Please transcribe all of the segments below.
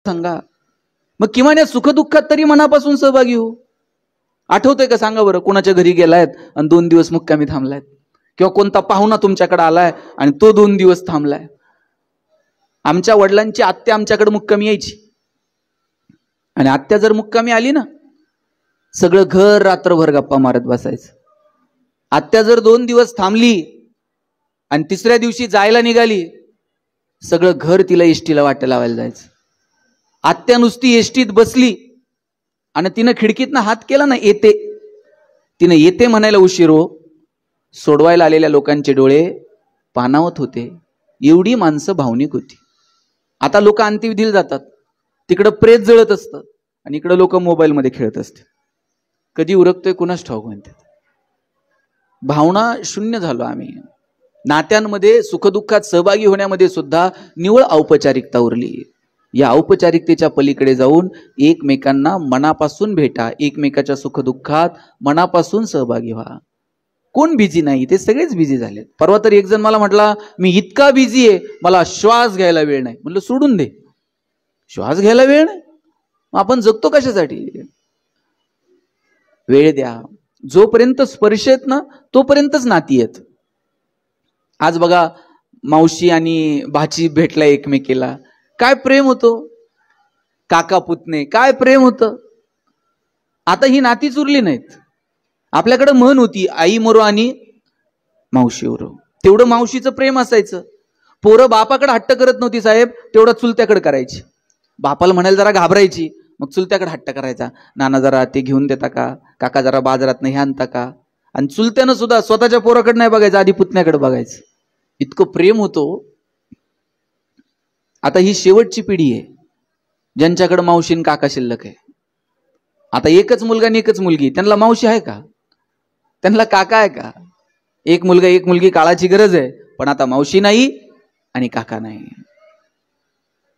सांगा. मग किमान या सुखदुःखात तरी मनापासून सहभागी हो. आठवतंय का सांगा बरं, कोणाच्या घरी गेलायत आणि 2 दिवस मुक्कामी थांबलायत, किंवा कोणता पाहुणा तुमच्याकडे आलाय आणि तो 2 दिवस थांबलाय. आमच्या वडिलांची आत्या आमच्याकडे मुक्कामी यायची, आणि आत्या जर मुक्कामी आली ना, सगळं घर रात्रभर गप्पा मारत बसायचं. आत्या जर 2 दिवस थांबली आणि 3ऱ्या दिवशी जायला निघाली, सगळं घर तिला एसटीला वाटे लावायला जायचं. आत्या नुसती एसटीत बसली आणि तिनं खिडकीतनं हात केला ना, येते, तिनं येते म्हणायला उशीर हो, सोडवायला आलेल्या लोकांचे डोळे पाणावत होते. एवढी माणसं भावनिक होती. आता लोक अंत्यविधीला जातात, तिकडं प्रेत जळत असतं आणि इकडं लोक मोबाईलमध्ये खेळत असते. कधी उरकतोय कुणाच ठाऊक म्हणतात. भावना शून्य झालो आम्ही. नात्यांमध्ये सुखदुःखात सहभागी होण्यामध्ये सुद्धा निव्वळ औपचारिकता उरली. या औपचारिकतेच्या पलीकडे जाऊन एकमेकांना मनापासून भेटा, एकमेकाच्या सुखदुःखात मनापासून सहभागी व्हा. कोण बिझी नाही? ते सगळेच बिझी झालेत. परवा तर एक जण मला म्हटला, मी इतका बिझी आहे, मला श्वास घ्यायला वेळ नाही. म्हणलं सोडून दे, श्वास घ्यायला वेळ नाही, आपण जगतो कशासाठी? वेळ द्या. जोपर्यंत स्पर्श आहेत ना, तोपर्यंतच नाती आहेत. आज बघा, मावशी आणि भाची भेटला एकमेकीला, काय प्रेम होतो. काका पुतणे, काय प्रेम होतं. आता ही नातीच उरली नाहीत. आपल्याकडे म्हण होती, आई मरो आणि मावशी उरो. तेवढं मावशीचं प्रेम असायचं. पोरं बापाकडे हट्ट करत नव्हती साहेब, तेवढा चुलत्याकडे करायची. बापाला म्हणायला जरा घाबरायची, मग चुलत्याकडे हट्ट करायचा, नाना जरा ते घेऊन देता का, काका जरा बाजारात नाही आणता का. आणि चुलत्यानं सुद्धा स्वतःच्या पोराकडे नाही बघायचं, आधी पुतण्याकडे बघायचं. इतकं प्रेम होतो. आता ही शेवटची पिढी आहे ज्यांच्याकडे मावशी आणि काका शिल्लक आहे. आता एकच मुलगा आणि एकच मुलगी, त्यांना मावशी आहे का? त्यांना काका आहे का? एक मुलगा एक मुलगी, काळाची गरज आहे, पण आता मावशी नाही आणि काका नाही.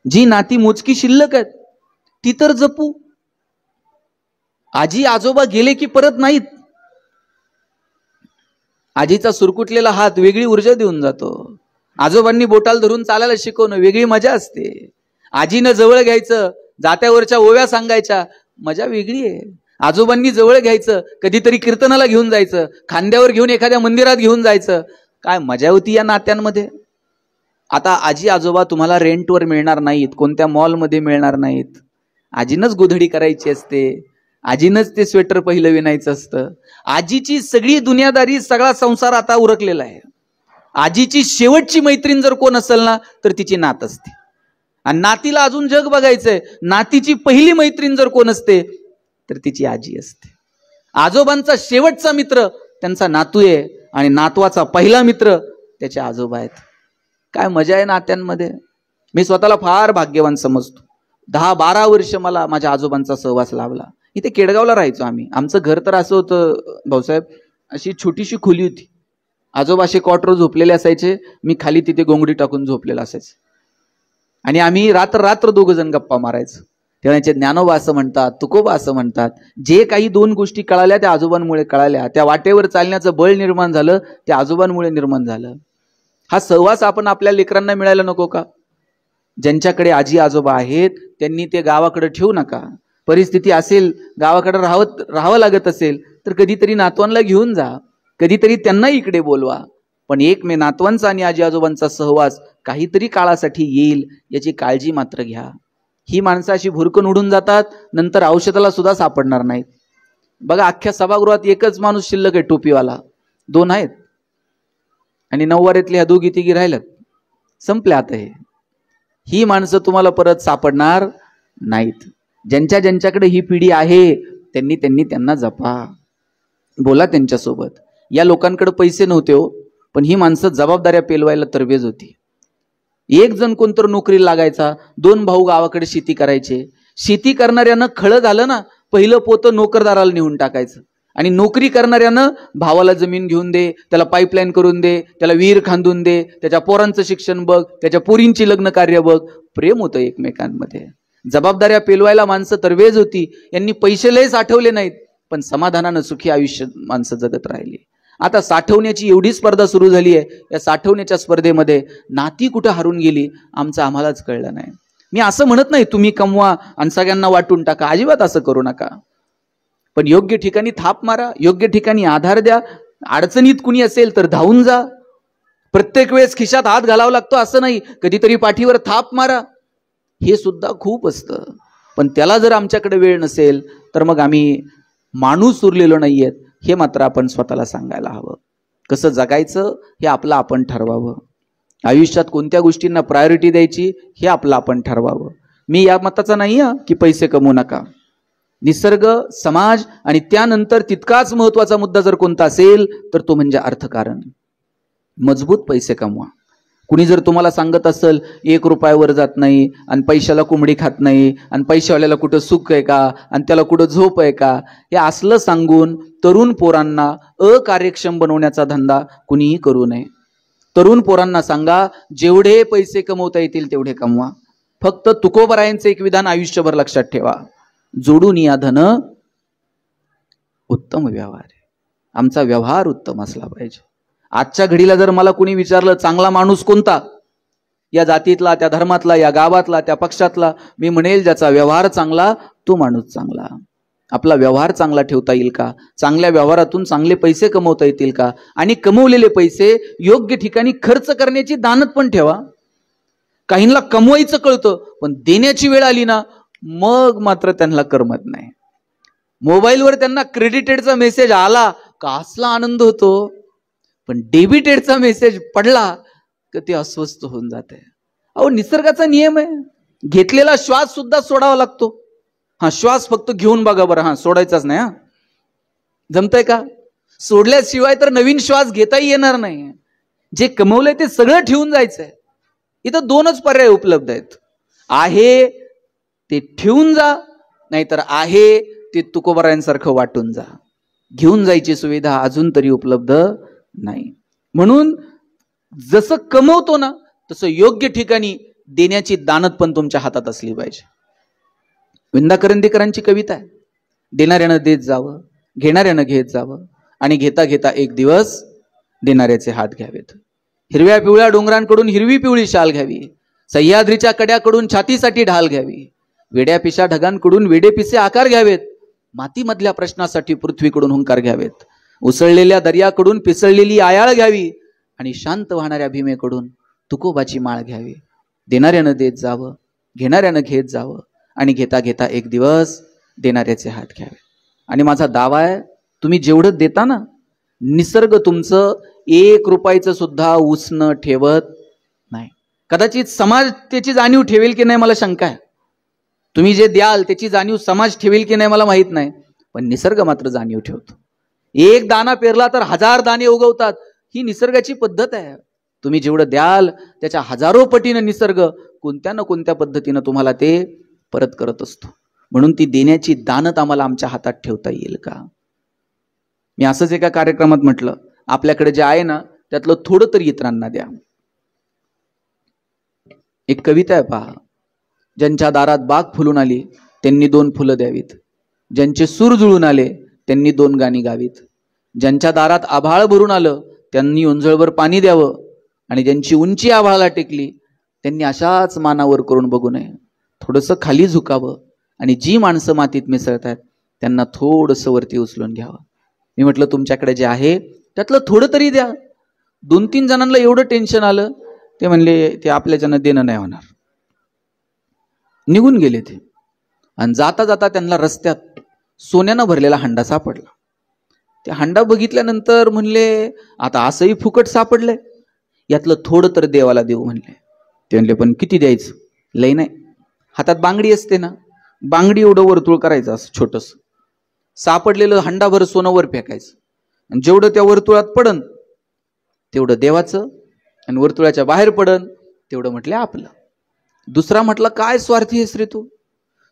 जी नाती मोजकी शिल्लक आहेत ती तर जपू. आजी आजोबा गेले की परत नाहीत. आजीचा सुरकुटलेला हात वेगळी ऊर्जा देऊन जातो. आजोबांनी बोटाल धरून चालायला शिकवणं वेगळी मजा असते. आजीनं जवळ घ्यायचं, जात्यावरच्या ओव्या सांगायच्या, मजा वेगळी आहे. आजोबांनी जवळ घ्यायचं, कधीतरी कीर्तनाला घेऊन जायचं, खांद्यावर घेऊन एखाद्या मंदिरात घेऊन जायचं, काय मजा होती या नात्यांमध्ये. आता आजी आजोबा तुम्हाला रेंटवर मिळणार नाहीत, कोणत्या मॉलमध्ये मिळणार नाहीत. आजीनंच गोधडी करायची असते, आजीनंच ते स्वेटर पहिलं विणायचं असतं. आजीची सगळी दुनियादारी, सगळा संसार आता उरकलेला आहे. आजीची शेवटची मैत्रीण जर कोण असेल ना, तर तिची नात असते. आणि नातीला अजून जग बघायचंय. नातीची पहिली मैत्रीण जर कोण असते तर तिची आजी असते. आजोबांचा शेवटचा मित्र त्यांचा नातू आहे, आणि नातवाचा पहिला मित्र त्याचे आजोबा आहेत. काय मजा आहे नात्यांमध्ये. मी स्वतःला फार भाग्यवान समजतो. 10-12 वर्ष मला माझ्या आजोबांचा सहवास लाभला. इथे केडगावला राहायचो आम्ही. आमचं घर तर असं होतं भाऊसाहेब, अशी छोटीशी खोली होती. आजोबा असे कॉटवर झोपलेले असायचे, मी खाली तिथे गोंगडी टाकून झोपलेला असायचं. आणि आम्ही रात्र 2 जण गप्पा मारायचो. तेव्हाचे ज्ञानोबा असं म्हणतात, तुकोबा असं म्हणतात. जे काही 2 गोष्टी कळाल्या त्या आजोबांमुळे कळाल्या. त्या वाटेवर चालण्याचं बळ निर्माण झालं त्या आजोबांमुळे निर्माण झालं. हा सहवास आपण आपल्या लेकरांना मिळायला नको का? ज्यांच्याकडे आजी आजोबा आहेत त्यांनी ते गावाकडे ठेवू नका. परिस्थिती असेल, गावाकडे राहावं लागत असेल तर कधीतरी नातवांना घेऊन जा, कधीतरी त्यांना इकडे बोलवा. पण एक मे नातवांचा आणि आजी आजोबांचा सहवास काहीतरी काळासाठी येईल याची काळजी मात्र घ्या. ही माणसं अशी भुरकून उडून जातात, नंतर औषधाला सुद्धा सापडणार नाहीत. बघा, अख्ख्या सभागृहात एकच माणूस शिल्लक आहे टोपीवाला, 2 आहेत, आणि 9वारीतल्या ह्या 2-3 राहिल्यात. संपल्या आता हे. ही माणसं तुम्हाला परत सापडणार नाहीत. ज्यांच्याकडे ही पिढी आहे त्यांना जपा, बोला त्यांच्यासोबत. या लोकांकडे पैसे नव्हते हो, पण ही माणसं जबाबदाऱ्या पेलवायला तरबेज होती. एक जण कोणतर नोकरीला लागायचा, 2 भाऊ गावाकडे शेती करायचे. शेती करणाऱ्यानं खळं झालं ना, पहिलं पोतं नोकरदाराला नेऊन टाकायचं, आणि नोकरी करणाऱ्यानं भावाला जमीन घेऊन दे, त्याला पाईपलाईन करून दे, त्याला विहीर खांदून दे, त्याच्या पोरांचं शिक्षण बघ, त्याच्या पोरींची लग्न कार्य बघ. प्रेम होतं एकमेकांमध्ये. जबाबदाऱ्या पेलवायला माणसं तरबेज होती. यांनी पैसे लय साठवले नाहीत, पण समाधानानं सुखी आयुष्य माणसं जगत राहिली. आता साठवण्याची एवढी स्पर्धा सुरू झाली आहे. या साठवण्याच्या स्पर्धेमध्ये नाती कुठं हरून गेली आमचं आम्हालाच कळलं नाही. मी असं म्हणत नाही तुम्ही कमवा आणि सगळ्यांना वाटून टाका, अजिबात असं करू नका. पण योग्य ठिकाणी थाप मारा, योग्य ठिकाणी आधार द्या. अडचणीत कुणी असेल तर धावून जा. प्रत्येक वेळेस खिशात हात घालावा लागतो असं नाही, कधीतरी पाठीवर थाप मारा, हे सुद्धा खूप असतं. पण त्याला जर आमच्याकडे वेळ नसेल तर मग आम्ही माणूस उरलेलो नाहीयेत, हे मात्र आपण स्वतःला सांगायला हवं. कसं जगायचं हे आपलं आपण ठरवावं. आयुष्यात कोणत्या गोष्टींना प्रायोरिटी द्यायची हे आपलं आपण ठरवावं. मी या मताचा नाही की पैसे कमवू नका. निसर्ग, समाज आणि त्यानंतर तितकाच महत्वाचा मुद्दा जर कोणता असेल तर तो म्हणजे अर्थकारण. मजबूत पैसे कमवा. कुणी जर तुम्हाला सांगत असेल 1 रुपयावर जात नाही आणि पैशाला कोंबडी खात नाही आणि पैशावाल्याला कुठं सुख आहे का आणि त्याला कुठं झोप आहे का, हे असलं सांगून तरुण पोरांना अकार्यक्षम बनवण्याचा धंदा कुणीही करू नये. तरुण पोरांना सांगा, जेवढे पैसे कमवता येतील तेवढे कमवा. फक्त तुकोबरायांचं एक विधान आयुष्यभर लक्षात ठेवा, जोडून या धन उत्तम व्यवहार आहे. आमचा व्यवहार उत्तम असला पाहिजे. आजच्या घडीला जर मला कुणी विचारलं चांगला माणूस कोणता, या जातीतला, त्या धर्मातला, या गावातला, त्या पक्षातला, मी म्हणेल ज्याचा व्यवहार चांगला तो माणूस चांगला. आपला व्यवहार चांगला ठेवता येईल का, चांगल्या व्यवहारातून चांगले पैसे कमवता येतील का, आणि कमवलेले पैसे योग्य ठिकाणी खर्च करण्याची दानत पण ठेवा. काहींना कमवायचं कळतं पण देण्याची वेळ आली ना मग मात्र त्यांना करमत नाही. मोबाईलवर त्यांना क्रेडिटेडचा मेसेज आला का असला आनंद होतो, पण डेबिटेडचा मेसेज पडला का ते अस्वस्थ होऊन जाते. अहो, निसर्गाचा नियम आहे, घेतलेला श्वास सुद्धा सोडावा लागतो. हा, श्वास फक्त घेऊन बघा बरं, हा सोडायचाच नाही. हा, जमतंय का? सोडल्याशिवाय तर नवीन श्वास घेताही येणार नाही. जे कमवलंय ते सगळं ठेवून जायचंय. इथं 2च पर्याय उपलब्ध आहेत, आहे ते ठेवून जा, नाहीतर आहे ते तुकोबरायांसारखं वाटून जा. घेऊन जायची सुविधा अजून तरी उपलब्ध नाही. म्हणून जसं कमवतो ना तसं योग्य ठिकाणी देण्याची दानत पण तुमच्या हातात असली पाहिजे. विंदा करंदीकरांची कविता आहे, देणाऱ्यानं देत जावं, घेणाऱ्यानं घेत जावं, आणि घेता घेता एक दिवस देणाऱ्याचे हात घ्यावेत. हिरव्या पिवळ्या डोंगरांकडून हिरवी पिवळी शाल घ्यावी, सह्याद्रीच्या कड्याकडून छातीसाठी ढाल घ्यावी, वेड्या पिशा ढगांकडून वेडे पिसे आकार घ्यावेत, मातीमधल्या प्रश्नासाठी पृथ्वीकडून हुंकार घ्यावेत, उसळलेल्या दर्याकडून पिसळलेली आयाळ घ्यावी, आणि शांत वाहणाऱ्या भीमेकडून तुकोबाची माळ घ्यावी. देणाऱ्यानं देत जावं, घेणाऱ्यानं घेत जावं, आणि घेता घेता एक दिवस देणाऱ्याचे हात घ्यावे. आणि माझा दावा आहे, तुम्ही जेवढं देता ना, निसर्ग तुमचं 1 रुपयाचं सुद्धा उसणं ठेवत नाही. कदाचित समाज त्याची जाणीव ठेवेल की नाही मला शंका आहे. तुम्ही जे द्याल त्याची जाणीव समाज ठेवेल की नाही मला माहित नाही, पण निसर्ग मात्र जाणीव ठेवतो. 1 दाणा पेरला तर 1000 दाणे उगवतात, ही निसर्गाची पद्धत आहे. तुम्ही जेवढं द्याल त्याच्या हजारो पटीनं निसर्ग कोणत्या ना कोणत्या पद्धतीनं तुम्हाला ते परत करत असतो. म्हणून ती देण्याची दानत आम्हाला आमच्या हातात ठेवता येईल का? मी असंच एका कार्यक्रमात म्हटलं, आपल्याकडे जे आहे ना त्यातलं थोडं तरी इतरांना द्या. एक कविता आहे पहा, ज्यांच्या दारात बाग फुलून आली त्यांनी 2 फुलं द्यावीत, ज्यांचे सूर जुळून आले त्यांनी 2 गाणी गावीत, ज्यांच्या दारात आभाळ भरून आलं त्यांनी ओंजळभर पाणी द्यावं, आणि ज्यांची उंची आभाळाला टेकली त्यांनी अशाच मानावर करून बघू नये, थोडंसं खाली झुकावं, आणि जी माणसं मातीत मिसळतात त्यांना थोडंसं वरती उचलून घ्यावं. मी म्हटलं तुमच्याकडे जे आहे त्यातलं थोडं तरी द्या. 2-3 जणांना एवढं टेन्शन आलं, ते म्हणले ते आपल्याच्यानं देणं नाही होणार, निघून गेले ते. आणि जाता जाता त्यांना रस्त्यात सोन्यानं भरलेला हंडा सापडला. ते हंडा बघितल्यानंतर म्हणले आता असंही फुकट सापडलंय, यातलं थोडं तर देवाला देऊ म्हणले. ते म्हणले पण किती द्यायचं? लय नाही. हातात बांगडी असते ना, बांगडी एवढं वर्तुळ करायचं असं छोटस, सापडलेलं हंडाभर सोनं वर फेकायचं, आणि जेवढं त्या वर्तुळात पडन तेवढं देवाचं, आणि वर्तुळाच्या बाहेर पडन तेवढं म्हटलं आपलं. दुसरा म्हटलं काय स्वार्थी आहेस रे तू,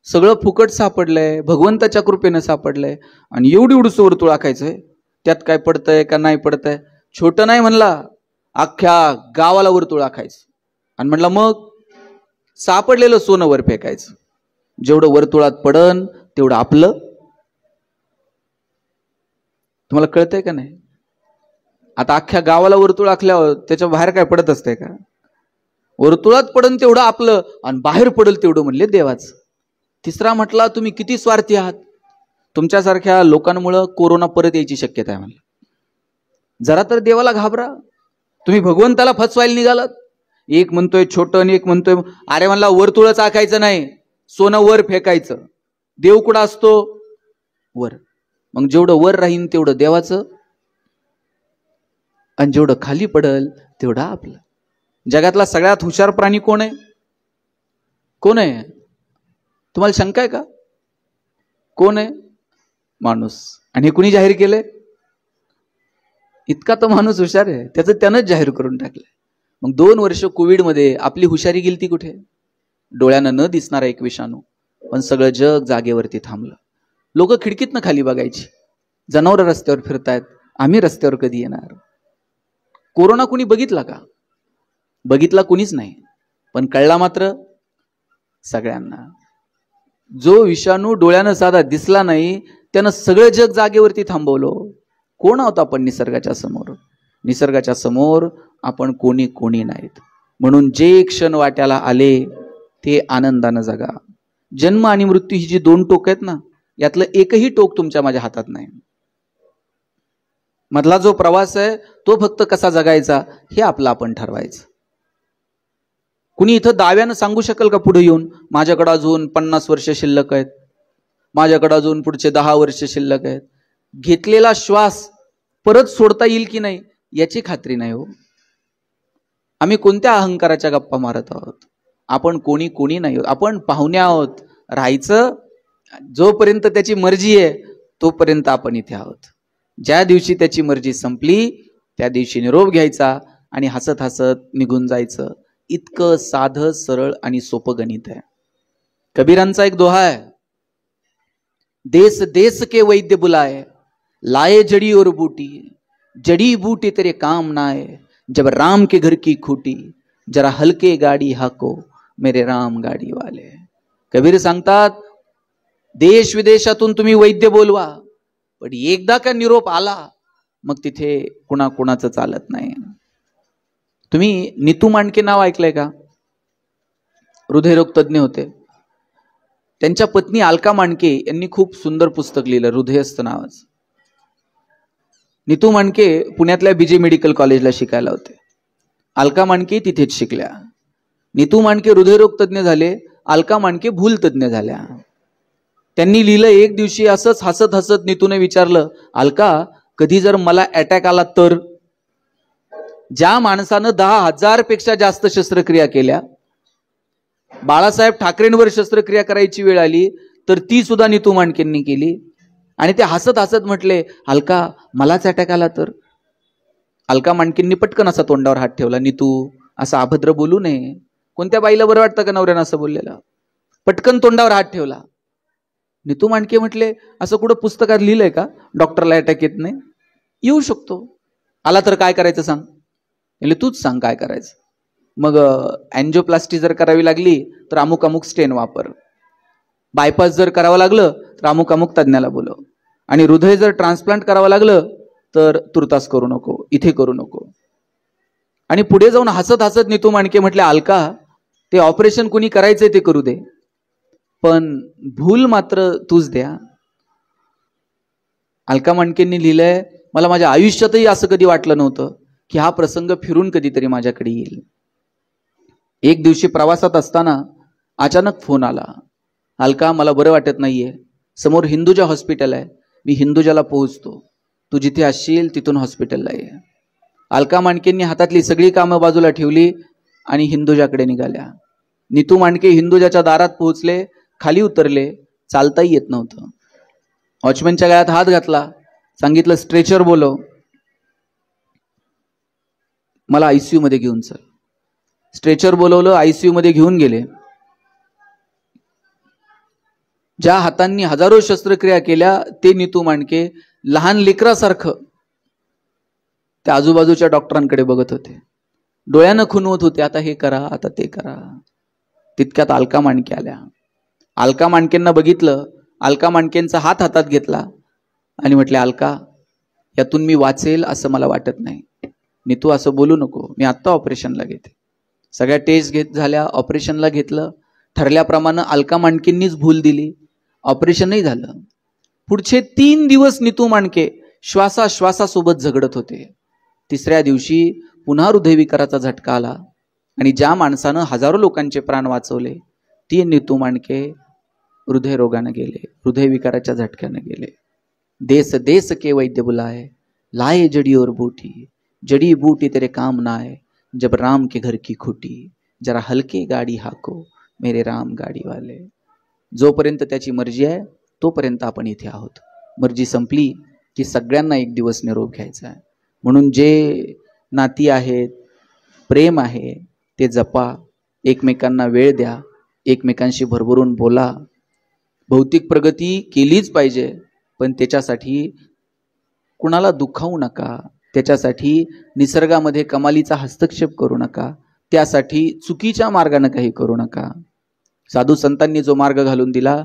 सगळं फुकट सापडलंय, भगवंताच्या कृपेनं सापडलंय, आणि एवढं वर्तुळ आखायचंय, त्यात काय पडतंय का नाही पडतंय? छोटं नाही म्हणला, अख्ख्या गावाला वर्तुळ आखायचं. आणि म्हणला मग सापडलेलं सोनं वर फेकायचं, जेवढं वर्तुळात पडन तेवढं आपलं. तुम्हाला कळतंय का नाही? आता अख्ख्या गावाला वर्तुळ आखल्यावर त्याच्या बाहेर काय पडत असतंय का? वर्तुळात पडन तेवढं आपलं आणि बाहेर पडेल तेवढं म्हणले देवाचं. तिसरा म्हटला तुम्ही किती स्वार्थी आहात. तुमच्यासारख्या लोकांमुळं कोरोना परत यायची शक्यता आहे म्हणलं. जरा तर देवाला घाबरा. तुम्ही भगवंताला फसवायला निघालात. एक म्हणतोय छोटं आणि एक म्हणतोय अरे म्हणला वर्तुळच आखायचं नाही, सोनं वर फेकायचं. देव कुठं असतो? वर. मग जेवढं वर राहीन तेवढं देवाचं आणि जेवढं खाली पडल तेवढं आपलं. जगातला सगळ्यात हुशार प्राणी कोण आहे? कोण आहे? तुम्हाला शंका आहे का? कोण आहे? माणूस. आणि हे कुणी जाहीर केलंय? इतका तो माणूस हुशार आहे, त्याचं त्यानंच जाहीर करून टाकलंय. मग 2 वर्ष कोविडमध्ये आपली हुशारी गेली ती कुठे? डोळ्यानं न दिसणारा एक विषाणू, पण सगळं जग जागेवरती थांबलं. लोक खिडकीतनं खाली बघायची, जनावरं रस्त्यावर फिरतायत, आम्ही रस्त्यावर कधी येणार? कोरोना कुणी बघितला का? बघितला कुणीच नाही, पण कळला मात्र सगळ्यांना. जो विषाणू डोळ्यानं साधा दिसला नाही त्यानं सगळं जग जागेवरती थांबवलं. कोण आहोत आपण निसर्गाच्या समोर? निसर्गाच्या समोर आपण कोणी नाहीत. म्हणून जे क्षण वाट्याला आले ते आनंदानं जगा. जन्म आणि मृत्यू ही जी 2 टोक आहेत ना, यातलं एकही टोक तुमच्या माझ्या हातात नाही. मधला जो प्रवास आहे तो फक्त कसा जगायचा हे आपलं आपण ठरवायचं. कुणी इथं दाव्यानं सांगू शकेल का पुढे येऊन माझ्याकडे अजून 50 वर्ष शिल्लक आहेत, माझ्याकडे अजून पुढचे 10 वर्ष शिल्लक आहेत? घेतलेला श्वास परत सोडता येईल की नाही याची खात्री नाही हो. आम्ही कोणत्या अहंकाराच्या गप्पा मारत आहोत? आपण कोणी नाही आहोत. आपण पाहुणे आहोत. राहायचं जोपर्यंत त्याची मर्जी आहे तोपर्यंत आपण इथे आहोत. ज्या दिवशी त्याची मर्जी संपली त्या दिवशी निरोप घ्यायचा आणि हसत हसत निघून जायचं. इतकं साधं सरळ आणि सोपं गणित आहे. कबीरांचा एक दोहा आहे, देश देश के वैद्य बुलाए, लाए जड़ी और बूटी, जड़ी बूटी तेरे काम ना आए, जब राम के घर की खूटी, जरा हलके गाडी हाको मेरे राम गाडी वाले. कबीर सांगतात देश विदेशातून तुम्ही वैद्य बोलवा, पण एकदा का निरोप आला मग तिथे कुणाचं चालत नाही. तुम्ही नीतू मांडके नाव ऐकलंय का? हृदयरोग तज्ञ होते. त्यांच्या पत्नी अलका मांडके यांनी खूप सुंदर पुस्तक लिहिलं, हृदयस्थ नावाचं. नीतू मांडके पुण्यातल्या बीजे मेडिकल कॉलेजला शिकायला होते. अलका मांडके तिथेच शिकल्या. नीतू मांडके हृदयरोग तज्ञ झाले, अलका मांडके भूल तज्ञ झाल्या. त्यांनी लिहिलं, एक दिवशी असंच हसत हसत नीतूने विचारलं, अलका कधी जर मला अटॅक आला तर? ज्या माणसानं 10,000 पेक्षा जास्त शस्त्रक्रिया केल्या, बाळासाहेब ठाकरेंवर शस्त्रक्रिया करायची वेळ आली तर ती सुद्धा नीतू मांडकेंनी केली. आणि ते हसत हसत म्हटले, अलका मलाच अटॅक आला तर? अलका मांडकेंनी पटकन असा तोंडावर हात ठेवला. नीतू असं अभद्र बोलू नये. कोणत्या बाईला बरं वाटतं का नवऱ्यानं असं बोललेलं? पटकन तोंडावर हात ठेवला. नीतू मांडके म्हटले, असं कुठं पुस्तकात लिहिलंय का डॉक्टरला अटॅक येत नाही? येऊ शकतो. आला तर काय करायचं सांग? म्हणजे तूच सांग काय करायचं. मग अँजिओप्लास्टी जर करावी लागली तर अमुक अमुक स्टेन वापर. बायपास जर करावं लागलं तर अमुक अमुक तज्ञाला बोलव. आणि हृदय जर ट्रान्सप्लांट करावं लागलं तर तुर्तास करू नको, इथे करू नको. आणि पुढे जाऊन हसत हसत नीतू मांडके म्हटले, अलका ते ऑपरेशन कुणी करायचंय ते करू दे, पण भूल मात्र तूच द्या. अलका मांडकेंनी लिहिलंय, मला माझ्या आयुष्यातही असं कधी वाटलं नव्हतं की हा प्रसंग फिरून कधीतरी माझ्याकडे येईल. एक दिवशी प्रवासात असताना अचानक फोन आला, अलका मला बरं वाटत नाहीये, समोर हिंदुजा हॉस्पिटल आहे, मी हिंदुजाला पोहोचतो, तू जिथे असशील तिथून हॉस्पिटलला ये. अलका मांडकेंनी हातातली सगळी कामं बाजूला ठेवली आणि हिंदुजाकडे निघाल्या. नीतू मांडके हिंदुजाच्या दारात पोहोचले, खाली उतरले, चालताही येत नव्हतं. वॉचमॅनच्या गळ्यात हात घातला, सांगितलं स्ट्रेचर बोलव, मला आयसीयू मध्ये घेऊन चल. स्ट्रेचर बोलवलं, आयसीयू मध्ये घेऊन गेले. ज्या हातांनी हजारो शस्त्रक्रिया केल्या ते नीतू मांडके लहान लेकरासारखं त्या आजूबाजूच्या डॉक्टरांकडे बघत होते, डोळ्यानं खुणवत होते, आता हे करा, आता ते करा. तितक्यात अलका मांडके आल्या. अलका मांडकेंना बघितलं, अलका मांडकेंचा हात हातात घेतला आणि म्हटले, अलका यातून मी वाचेल असं मला वाटत नाही. नीतू असं बोलू नको, मी आत्ता ऑपरेशनला घेते. सगळ्या टेस्ट झाल्या, ऑपरेशनला घेतलं. ठरल्याप्रमाणे अलका मांडकेंनीच भूल दिली, ऑपरेशनही झालं. पुढचे 3 दिवस नीतू मांडके श्वासासोबत झगडत होते. तिसऱ्या दिवशी पुन्हा हृदयविकाराचा झटका आला आणि ज्या माणसानं हजारो लोकांचे प्राण वाचवले ती नीतू मांडके हृदयरोगाने गेले, हृदयविकाराच्या झटक्याने गेले. देश देश के वैद्य बुलाए, लाए जड़ी और बूटी, जड़ी बूटी तेरे काम ना आए, जब राम के घर की खुटी, जरा हलके गाडी हाको मेरे राम गाडी वाले. जोपर्यंत त्याची मर्जी आहे तोपर्यंत आपण इथे आहोत. मर्जी संपली की सगळ्यांना एक दिवस निरोप घ्यायचा आहे. म्हणून जे नाती आहेत, प्रेम आहे ते जपा, एकमेकांना वेळ द्या, एकमेकांशी भरभरून बोला. भौतिक प्रगती केलीच पाहिजे, पण त्याच्यासाठी कुणाला दुखावू नका, त्याच्यासाठी निसर्गामध्ये कमालीचा हस्तक्षेप करू नका, त्यासाठी चुकीच्या मार्गाने काही करू नका. साधू संतांनी जो मार्ग घालून दिला